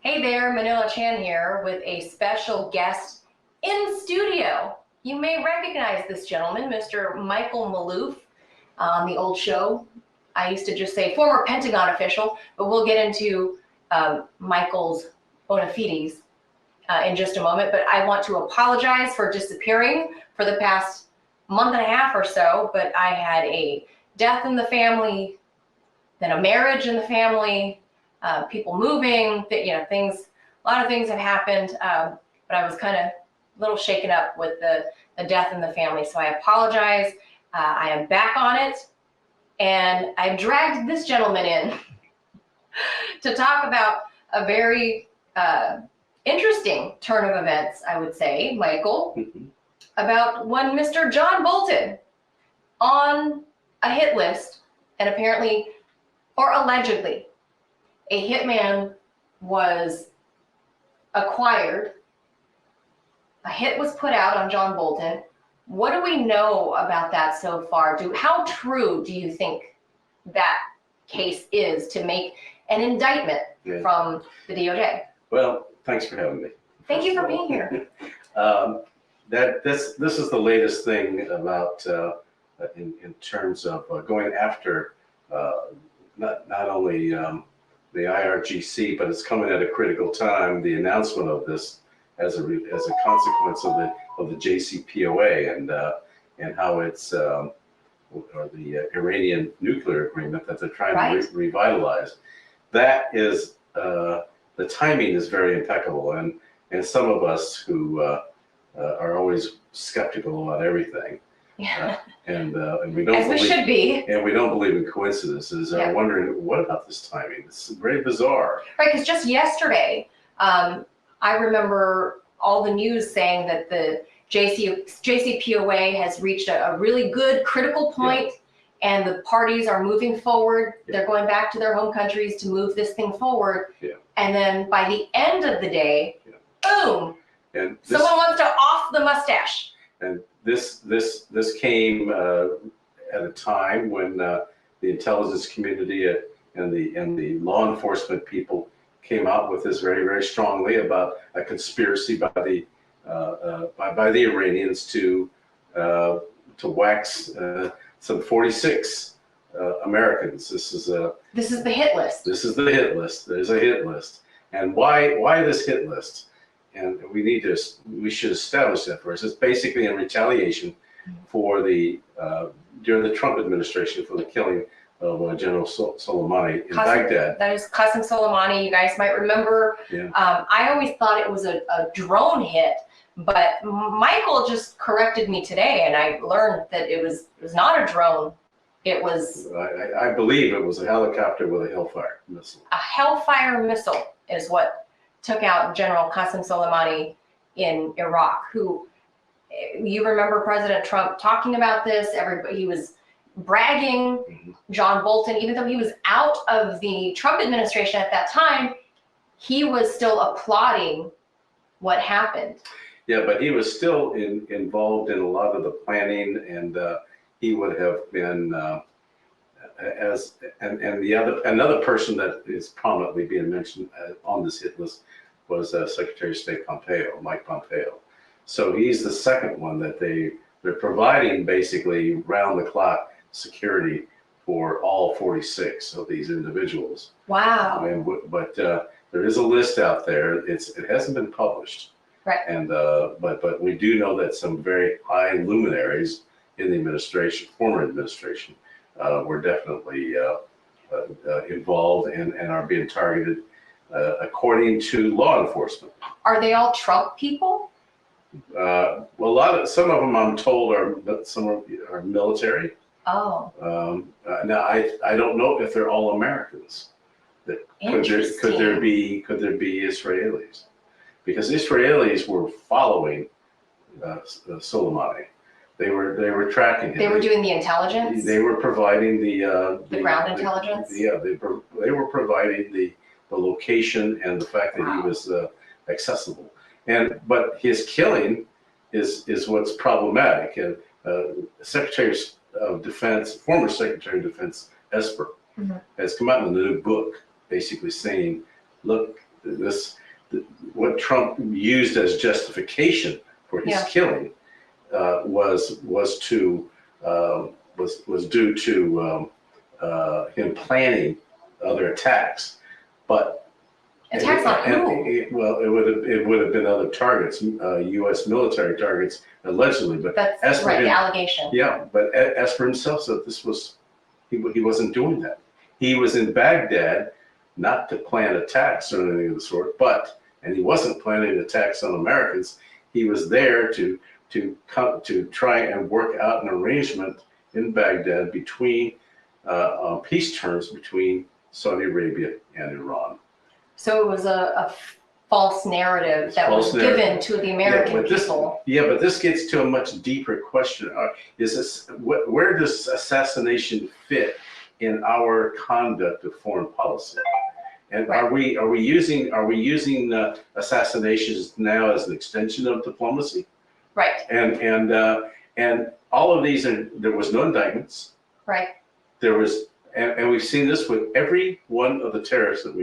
Hey there, Manila Chan here with a special guest in studio. You may recognize this gentleman, Mr. Michael Maloof, on the old show. I used to just say former Pentagon official, but we'll get into Michael's bona fides in just a moment. But I want to apologize for disappearing for the past month and a half or so, but I had a death in the family, then a marriage in the family, people moving, things, a lot of things have happened, but I was kind of a little shaken up with the death in the family. So I apologize. I am back on it, and I've dragged this gentleman in to talk about a very interesting turn of events, I would say, Michael, about one Mr. John Bolton on a hit list, and apparently, or allegedly, a hitman was acquired. A hit was put out on John Bolton. What do we know about that so far? How true do you think that case is to make an indictment from the DOJ? Well, thanks for having me. Thank you for being here. This is the latest thing about in terms of going after not only the IRGC, but it's coming at a critical time. The announcement of this as a consequence of the JCPOA and how it's or the Iranian nuclear agreement that they're trying to revitalize. That is the timing is very impeccable, and some of us who are always skeptical about everything. Yeah. And we don't. As we should be. And we don't believe in coincidences. Yeah. I'm wondering, what about this timing? It's very bizarre. Right, because just yesterday, I remember all the news saying that the JCPOA has reached a really good critical point, and the parties are moving forward. They're going back to their home countries to move this thing forward. And then by the end of the day, boom, and someone wants to off the mustache. And this came at a time when the intelligence community and the law enforcement people came out with this very, very strongly about a conspiracy by the Iranians to wax some 46 Americans. This is the hit list. This is the hit list. There's a hit list, and why this hit list? And we should establish that first. It's basically in retaliation for during the Trump administration for the killing of General Soleimani in Baghdad. That is Qassem Soleimani. You guys might remember. Yeah. I always thought it was a drone hit, but Michael just corrected me today, and I learned that it was not a drone. It was. I believe it was a helicopter with a Hellfire missile. A Hellfire missile is what took out General Qassem Soleimani in Iraq, who, you remember President Trump talking about this, he was bragging. John Bolton, even though he was out of the Trump administration at that time, he was still applauding what happened. Yeah, but he was still involved in a lot of the planning, and he would have been, another person that is prominently being mentioned on this hit list was Secretary of State Pompeo, Mike Pompeo. So he's the second one that they're providing basically round-the-clock security for all 46 of these individuals. Wow. But there is a list out there. It hasn't been published. Right. And but we do know that some very high luminaries in the administration, former administration, were definitely involved and are being targeted according to law enforcement. Are they all Trump people? Well, some of them I'm told are military. Oh. Now I don't know if they're all Americans. Could there be Israelis? Because Israelis were following Soleimani. They were tracking him. They were doing the intelligence. They were providing the ground intelligence. They were providing the location and the fact that he was accessible. But his killing is what's problematic. And Secretary of Defense, former Secretary of Defense Esper, has come out with a new book, basically saying, look, what Trump used as justification for his killing was due to him planning other attacks, but attacks on who? Well, it would have been other targets, U.S. military targets, allegedly. But that's right, the allegation. Yeah, but as for himself, so he wasn't doing that. He was in Baghdad not to plan attacks or anything of the sort, and he wasn't planning attacks on Americans. He was there to try and work out an arrangement in Baghdad between peace terms between Saudi Arabia and Iran. So it was a false narrative that was given to the American people. But this gets to a much deeper question. Where does assassination fit in our conduct of foreign policy? And are we using assassinations now as an extension of diplomacy? Right. And all of these there was no indictments. Right. There was, and we've seen this with every one of the terrorists that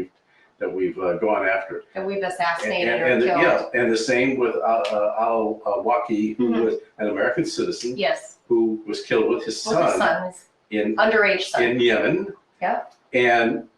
we've gone after. And we've assassinated or killed. Yeah, and the same with al-Awlaki, who was an American citizen. Yes. Who was killed with his son. Underage son. In Yemen. Yeah. And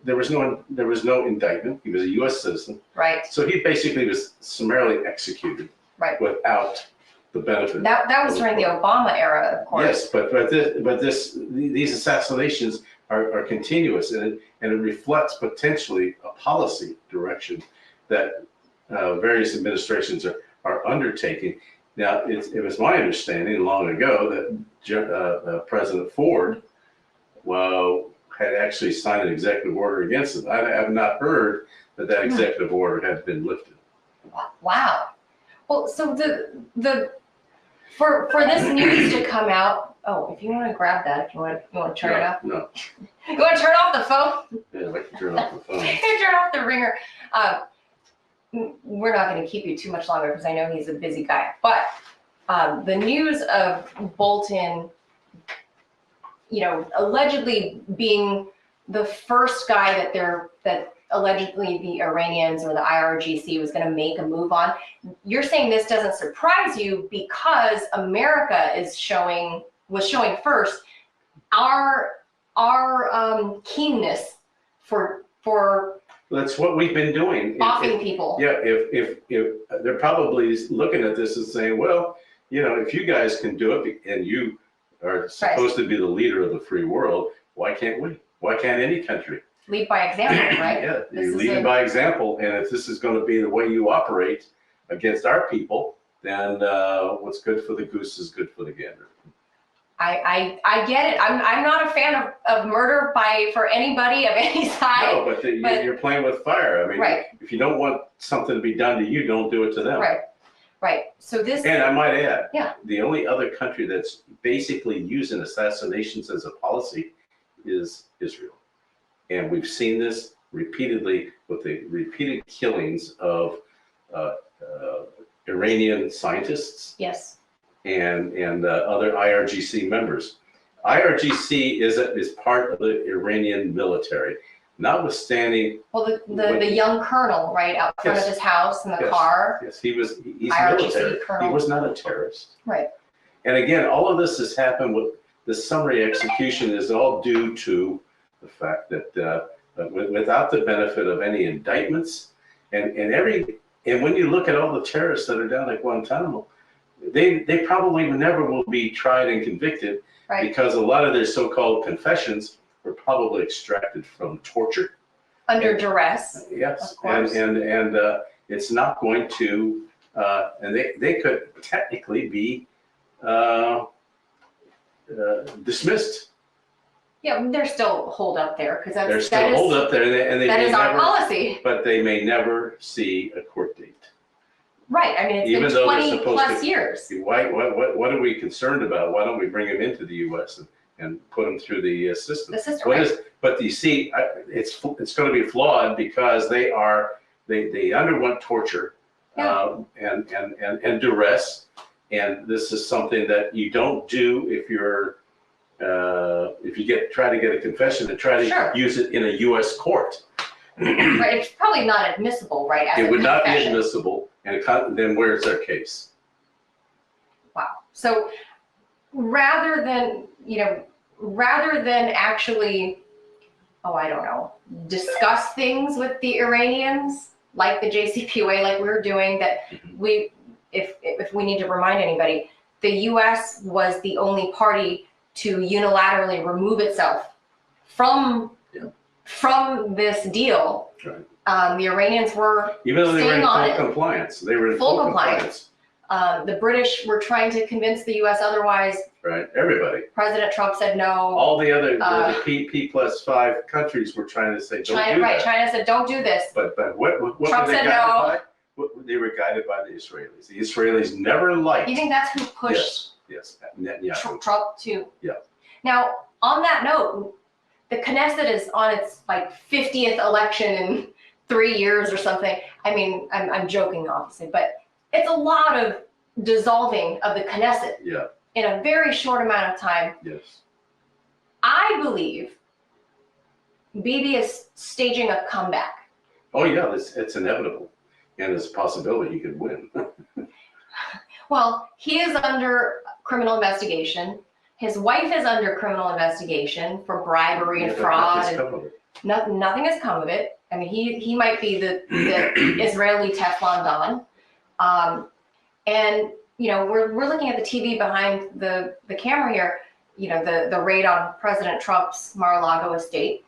there was no indictment. He was a U.S. citizen. Right. So he basically was summarily executed. Right. Without the benefit. That was during the Obama era, of course. Yes, but these assassinations are continuous, and it reflects potentially a policy direction that various administrations are undertaking. Now, it was my understanding long ago that President Ford, had actually signed an executive order against it. I have not heard that executive order had been lifted. Wow. Well, so for this news to come out, if you want to grab that, if you want to turn it off. No. You want to turn off the phone? Yeah, I can turn off the phone. Turn off the ringer. We're not going to keep you too much longer because I know he's a busy guy. But the news of Bolton, allegedly being the first guy that allegedly the Iranians or the IRGC was going to make a move on. You're saying this doesn't surprise you because America was showing first our keenness for that's what we've been doing. Offing people. Yeah, if they're probably looking at this and saying, well, if you guys can do it and you are supposed to be the leader of the free world, why can't we? Why can't any country? Lead by example, right? Yeah, you're leading by example, and if this is going to be the way you operate against our people, then what's good for the goose is good for the gander. I get it. I'm not a fan of murder for anybody of any side. No, but you're playing with fire. I mean, if you don't want something to be done to you, don't do it to them. Right. So this. And I might add, the only other country that's basically using assassinations as a policy is Israel. And we've seen this repeatedly with the repeated killings of Iranian scientists. Yes. And other IRGC members. IRGC is part of the Iranian military, notwithstanding. Well, the young colonel, right, out front of his house in the car. Yes, he's IRGC military. colonel. He was not a terrorist. Right. And again, all of this has happened with the summary execution is all due to the fact that without the benefit of any indictments and when you look at all the terrorists that are down at Guantanamo, they probably never will be tried and convicted because a lot of their so-called confessions were probably extracted from torture. Under duress. Yes, of course. And it's not going to, and they could technically be dismissed. Yeah, they're still holed up there because they're still holed up there, and that is our policy. But they may never see a court date. Right. I mean, it's been 20 plus years. What are we concerned about? Why don't we bring them into the U.S. and put them through the system? The system. But you see, it's going to be flawed because they underwent torture and duress, and this is something that you don't do if you try to get a confession and try to use it in a U.S. court. Right, it's probably not admissible, right? As It a would not be confession. admissible, and then where's their case? Wow. So rather than, rather than actually, I don't know, discuss things with the Iranians, like the JCPOA, like we were doing, that if we need to remind anybody, the US was the only party to unilaterally remove itself from this deal. Right. The Iranians were Even though they were staying in on full it. compliance, they were in Full full compliance. The British were trying to convince the US otherwise. Right, everybody. President Trump said no. All the other the P+5 countries were trying to say don't do that. China said don't do this. But what Trump were they said guided no. by? They were guided by the Israelis. The Israelis never liked. You think that's who pushed Yes. Netanyahu. Trump to? Yeah. Now, on that note, the Knesset is on its 50th election in 3 years or something. I mean, I'm joking, obviously, but it's a lot of dissolving of the Knesset in a very short amount of time. Yes. I believe Bibi is staging a comeback. Oh yeah, it's inevitable, and it's a possibility he could win. Well, he is under criminal investigation. His wife is under criminal investigation for bribery and fraud. Nothing has come of it. I mean, he might be the Israeli Teflon Don. And we're looking at the TV behind the camera here. The raid on President Trump's Mar-a-Lago estate.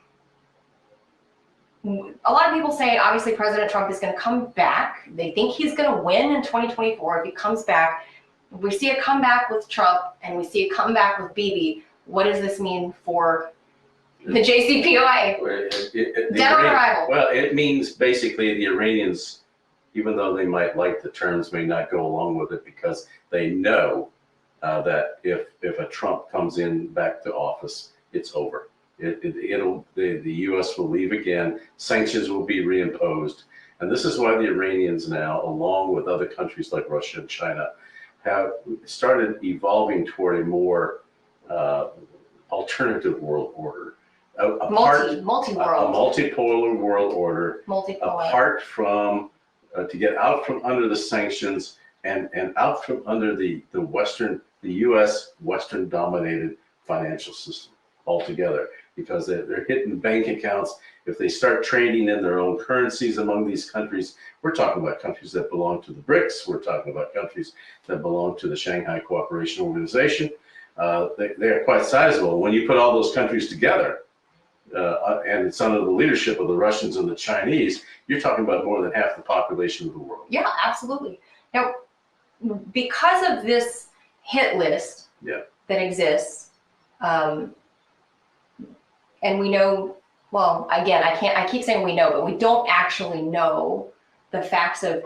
A lot of people say, obviously, President Trump is going to come back. They think he's going to win in 2024 if he comes back. We see a comeback with Trump and we see a comeback with Bibi. What does this mean for the JCPOA? Dead on arrival. Well, it means basically the Iranians, even though they might like the terms, may not go along with it because they know that if a Trump comes in back to office, it's over. The U.S. will leave again. Sanctions will be reimposed, and this is why the Iranians now, along with other countries like Russia and China, have started evolving toward a more alternative world order, a multipolar world order, apart from to get out from under the sanctions and out from under the U.S. Western dominated financial system altogether, because they're hitting bank accounts. If they start trading in their own currencies among these countries, we're talking about countries that belong to the BRICS. We're talking about countries that belong to the Shanghai Cooperation Organization. They are quite sizable. When you put all those countries together, and it's under the leadership of the Russians and the Chinese, you're talking about more than half the population of the world. Yeah, absolutely. Now, because of this hit list that exists, and we know, well, again, I keep saying we know, but we don't actually know the facts of,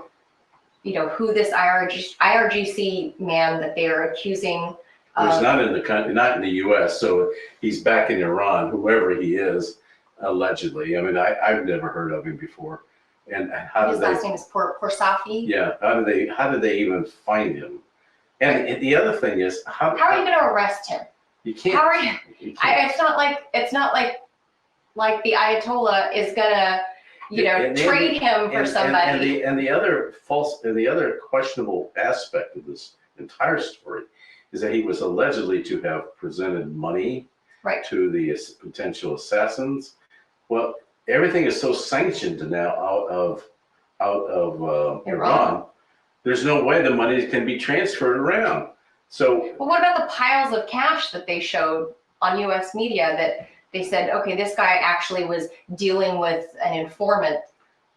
who this IRGC man that they are accusing. He's not in the country, not in the U.S., so he's back in Iran, whoever he is, allegedly. I mean, I've never heard of him before. And his last name is Porsafi. Yeah, how did they even find him? And the other thing is, how are you going to arrest him? You can't. How are you? It's not like the Ayatollah is gonna, trade him for somebody. And the other questionable aspect of this entire story is that he was allegedly to have presented money to the potential assassins. Well, everything is so sanctioned now out of Iran. There's no way the money can be transferred around. So, well, what about the piles of cash that they showed on U.S. media that they said, okay, this guy actually was dealing with an informant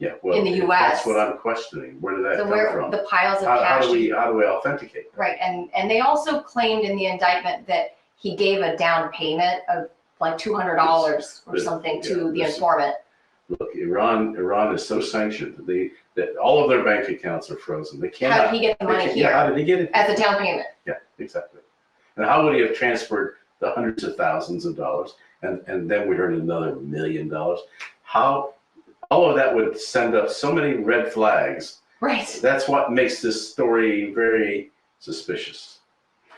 in the U.S. That's what I'm questioning. Where did that come from? The piles of cash. How do we authenticate that? Right, and they also claimed in the indictment that he gave a down payment of like $200 or something to the informant. Look, Iran is so sanctioned that all of their bank accounts are frozen. They can't. How did he get the money here? How did he get it? As a down payment. Yeah, exactly. And how would he have transferred the hundreds of thousands of dollars? And then we heard another $1 million. How all of that would send up so many red flags. Right. That's what makes this story very suspicious.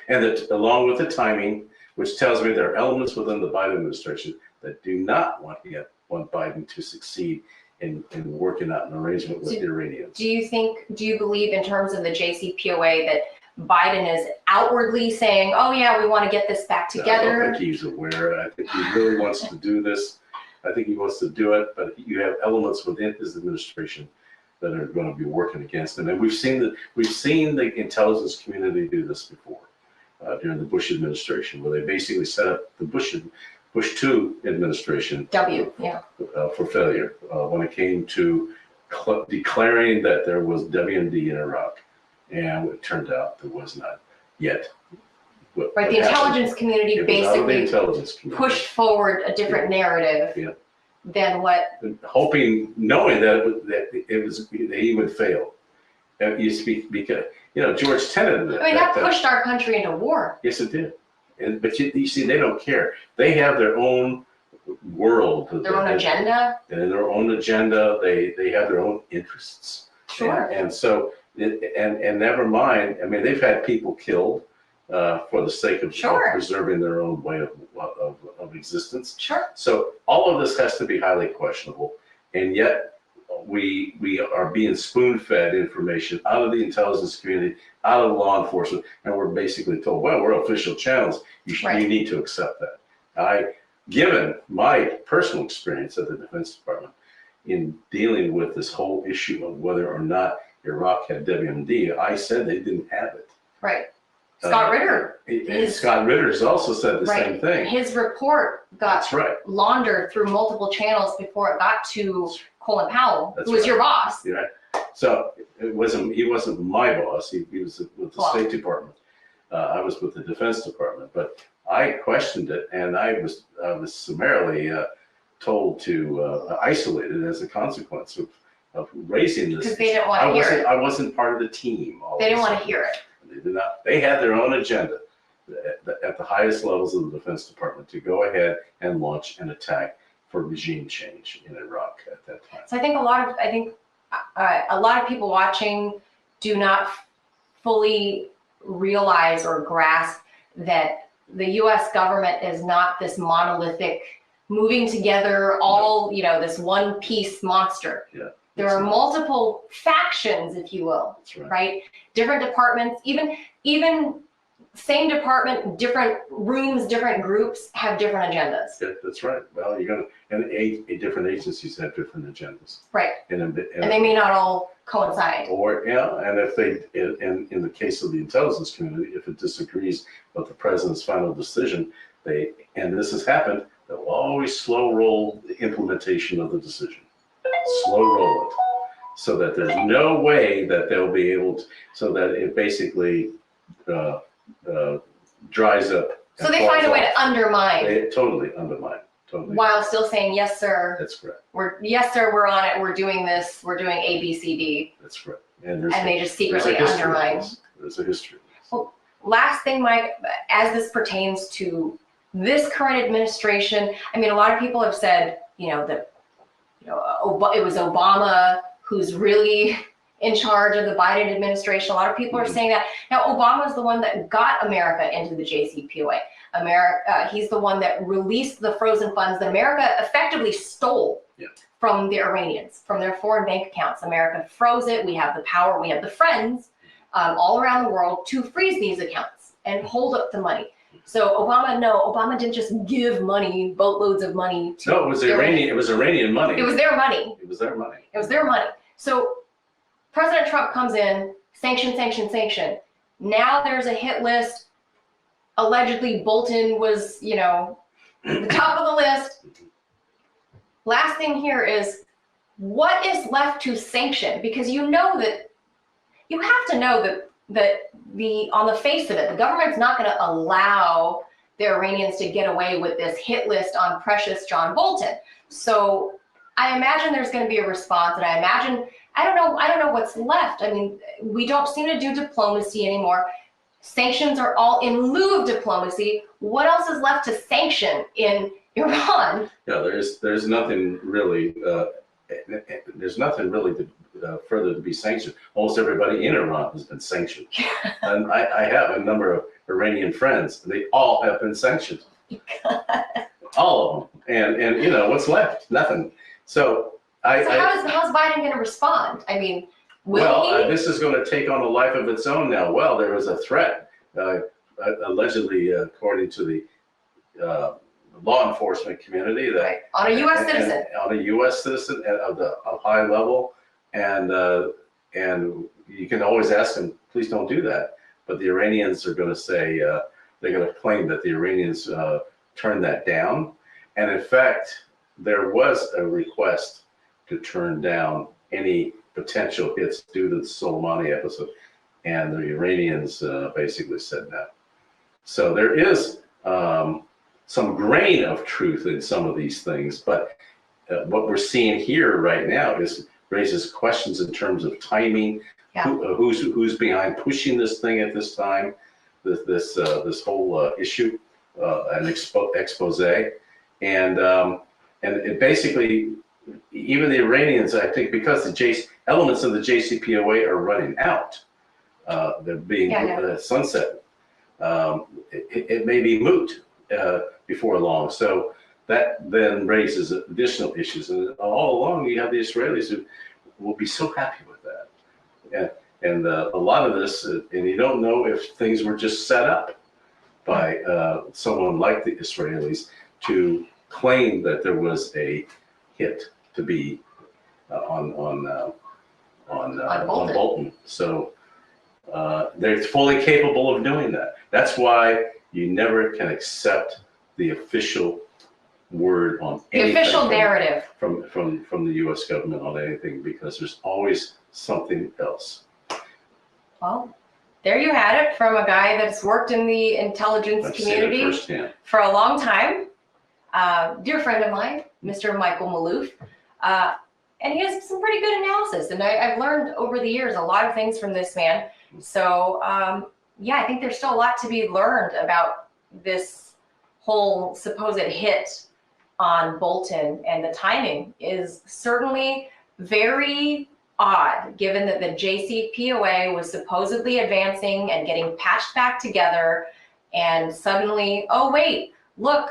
And that, along with the timing, which tells me there are elements within the Biden administration that do not want Biden to succeed and working out an arrangement with the Iranians. Do you believe in terms of the JCPOA that Biden is outwardly saying, oh yeah, we want to get this back together? I don't think he's aware. I think he really wants to do this. I think he wants to do it, but you have elements within his administration that are going to be working against him. And we've seen the intelligence community do this before during the Bush administration, where they basically set up the Bush II administration for failure when it came to declaring that there was WMD in Iraq. And it turned out there was not yet. Right, the intelligence community basically pushed forward a different narrative than what. Hoping, knowing that he would fail. You speak because George Tenet. I mean, that pushed our country into war. Yes, it did. But you see, they don't care. They have their own world. Their own agenda. And their own agenda. They have their own interests. Sure. And so. And never mind. I mean, they've had people killed for the sake of preserving their own way of existence. Sure. So all of this has to be highly questionable, and yet we are being spoon-fed information out of the intelligence community, out of law enforcement, and we're basically told, well, we're official channels. You need to accept that. Given my personal experience at the Defense Department in dealing with this whole issue of whether or not Iraq had WMD, I said they didn't have it. Right. Scott Ritter. And Scott Ritter's also said the same thing. His report got laundered through multiple channels before it got to Colin Powell, who was your boss. Yeah. So he wasn't my boss. He was with the State Department. I was with the Defense Department, but I questioned it, and I was summarily told to isolate it as a consequence of raising this. Because they didn't want to hear it. I wasn't part of the team. They didn't want to hear it. They did not. They had their own agenda at the highest levels of the Defense Department to go ahead and launch an attack for regime change in Iraq at that time. So I think a lot of people watching do not fully realize or grasp that the U.S. government is not this monolithic, moving together, all this one piece monster. Yeah. There are multiple factions, if you will, right? Different departments, even same department, different rooms, different groups have different agendas. Yeah, that's right. Well, and different agencies have different agendas. Right. And they may not all coincide. And if in the case of the intelligence community, if it disagrees with the president's final decision, and this has happened, they'll always slow roll the implementation of the decision. Slow roll it, so that there's no way that they'll be able to, so that it basically dries up. So they find a way to undermine. They totally undermine. Totally. While still saying, yes, sir. That's correct. Yes, sir, we're on it. We're doing this. We're doing A, B, C, D. That's correct. And they just secretly undermine. There's a history. Well, last thing, Mike, as this pertains to this current administration, I mean, a lot of people have said, that it was Obama who's really in charge of the Biden administration. A lot of people are saying that. Now, Obama is the one that got America into the JCPOA. He's the one that released the frozen funds that America effectively stole from the Iranians, from their foreign bank accounts. America froze it. We have the power. We have the friends all around the world to freeze these accounts and hold up the money. So Obama didn't just give money, boatloads of money to. No, it was Iranian. It was Iranian money. It was their money. It was their money. It was their money. So President Trump comes in, sanction, sanction, sanction. Now there's a hit list. Allegedly, Bolton was, the top of the list. Last thing here is, what is left to sanction? Because you have to know that on the face of it, the government's not going to allow the Iranians to get away with this hit list on precious John Bolton. So I imagine there's going to be a response, and I don't know what's left. I mean, we don't seem to do diplomacy anymore. Sanctions are all in lieu of diplomacy. What else is left to sanction in Iran? Yeah, there's nothing really. There's nothing really further to be sanctioned. Almost everybody in Iran has been sanctioned, and I have a number of Iranian friends. They all have been sanctioned, all of them. And what's left? Nothing. So how's Biden going to respond? I mean, will he? This is going to take on a life of its own now. Well, there was a threat, allegedly, according to the law enforcement community, that right. On a U.S. citizen. On a U.S. citizen of a high level, and you can always ask them, please don't do that. But the Iranians are going to say, they're going to claim that the Iranians turned that down. And in fact, there was a request to turn down any potential hits due to the Soleimani episode. And the Iranians basically said no. So there is some grain of truth in some of these things. But what we're seeing here right now raises questions in terms of timing. Yeah. Who's behind pushing this thing at this time, this whole issue, an expose, and it basically, even the Iranians, I think, because the elements of the JCPOA are running out, they're being sunset. It may be moot before long. So that then raises additional issues, and all along you have the Israelis who will be so happy with that. And a lot of this, and you don't know if things were just set up by someone like the Israelis to claim that there was a hit to be on Bolton. So they're fully capable of doing that. That's why you never can accept the official word on anything. The official narrative from the U.S. government on anything, because there's always something else. Well, there you had it from a guy that's worked in the intelligence community for a long time. Dear friend of mine, Mr. Michael Maloof. And he has some pretty good analysis. And I've learned over the years a lot of things from this man. So, yeah, I think there's still a lot to be learned about this whole supposed hit on Bolton. And the timing is certainly very odd, given that the JCPOA was supposedly advancing and getting patched back together, and suddenly, oh wait, look,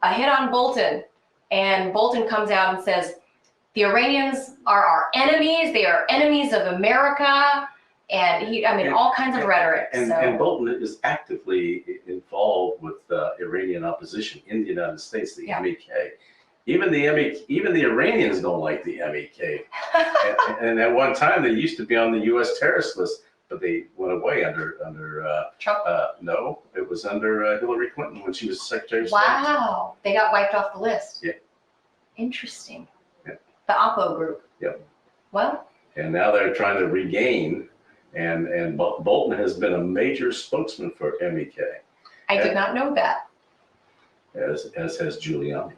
a hit on Bolton, and Bolton comes out and says, the Iranians are our enemies, they are enemies of America, and all kinds of rhetoric. And Bolton is actively involved with Iranian opposition in the United States, the MEK. Even the Iranians don't like the MEK. and at one time, they used to be on the U.S. terrorist list, but they went away under Trump? No, it was under Hillary Clinton when she was Secretary of State. Wow, they got wiped off the list. Yeah. Interesting. Yeah. The Oppo group. Yep. Well. And now they're trying to regain, and Bolton has been a major spokesman for MEK. I did not know that. As has Giuliani.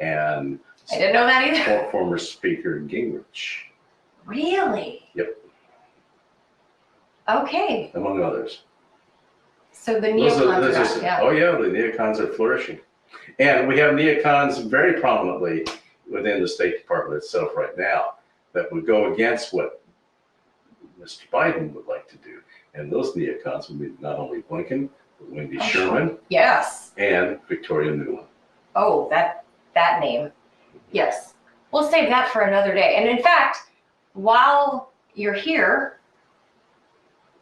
And I didn't know that either. Former Speaker Gingrich. Really? Yep. Okay. Among others. So the neocons are Oh yeah, the neocons are flourishing. And we have neocons very prominently within the State Department itself right now that would go against what Mr. Biden would like to do. And those neocons would be not only Blinken, but Wendy Sherman. Yes. And Victoria Nuland. Oh, that name. Yes. We'll save that for another day. And in fact, while you're here,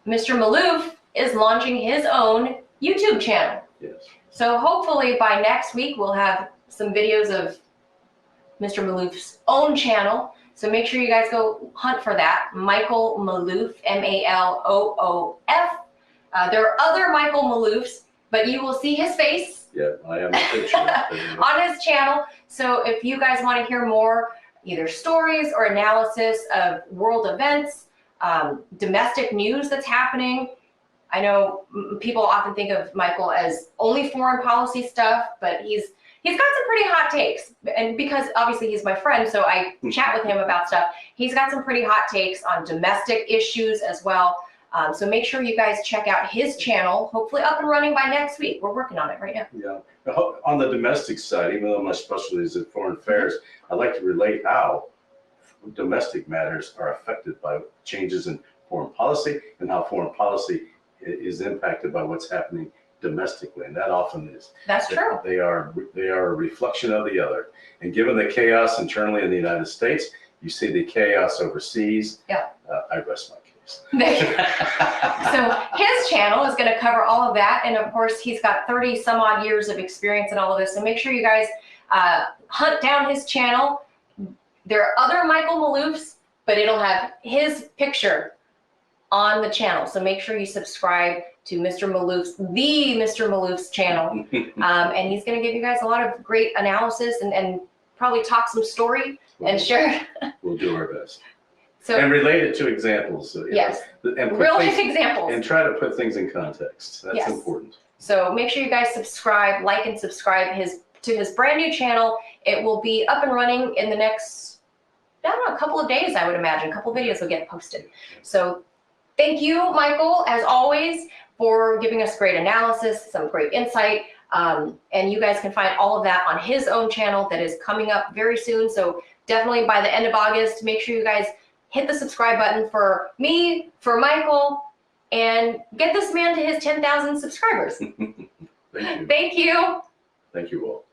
Mr. Maloof is launching his own YouTube channel. Yes. So hopefully by next week, we'll have some videos of Mr. Maloof's own channel. So make sure you guys go hunt for that. Michael Maloof, Maloof. There are other Michael Maloofs, but you will see his face. Yeah, I am a picture on his channel. So if you guys want to hear more, either stories or analysis of world events, domestic news that's happening. I know people often think of Michael as only foreign policy stuff, but he's got some pretty hot takes. And because obviously he's my friend, so I chat with him about stuff. He's got some pretty hot takes on domestic issues as well. So make sure you guys check out his channel, hopefully up and running by next week. We're working on it right now. Yeah. On the domestic side, even though my specialty is in foreign affairs, I'd like to relate how domestic matters are affected by changes in foreign policy and how foreign policy is impacted by what's happening domestically, and that often is. That's true. They are a reflection of the other. And given the chaos internally in the United States, you see the chaos overseas. Yeah. I rest my case. So his channel is going to cover all of that, and of course he's got 30 some odd years of experience in all of this. So make sure you guys hunt down his channel. There are other Michael Maloofs, but it'll have his picture on the channel. So make sure you subscribe to Mr. Maloof's channel, and he's going to give you guys a lot of great analysis and probably talk some story and share. We'll do our best. So, and relate it to examples. Yes. And real life examples. And try to put things in context. That's important. So make sure you guys subscribe, like and subscribe to his brand new channel. It will be up and running in the next, I don't know, a couple of days, I would imagine. A couple of videos will get posted. So thank you, Michael, as always, for giving us great analysis, some great insight. And you guys can find all of that on his own channel that is coming up very soon. So definitely by the end of August, make sure you guys hit the subscribe button for me, for Michael, and get this man to his 10,000 subscribers. Thank you. Thank you. Thank you all.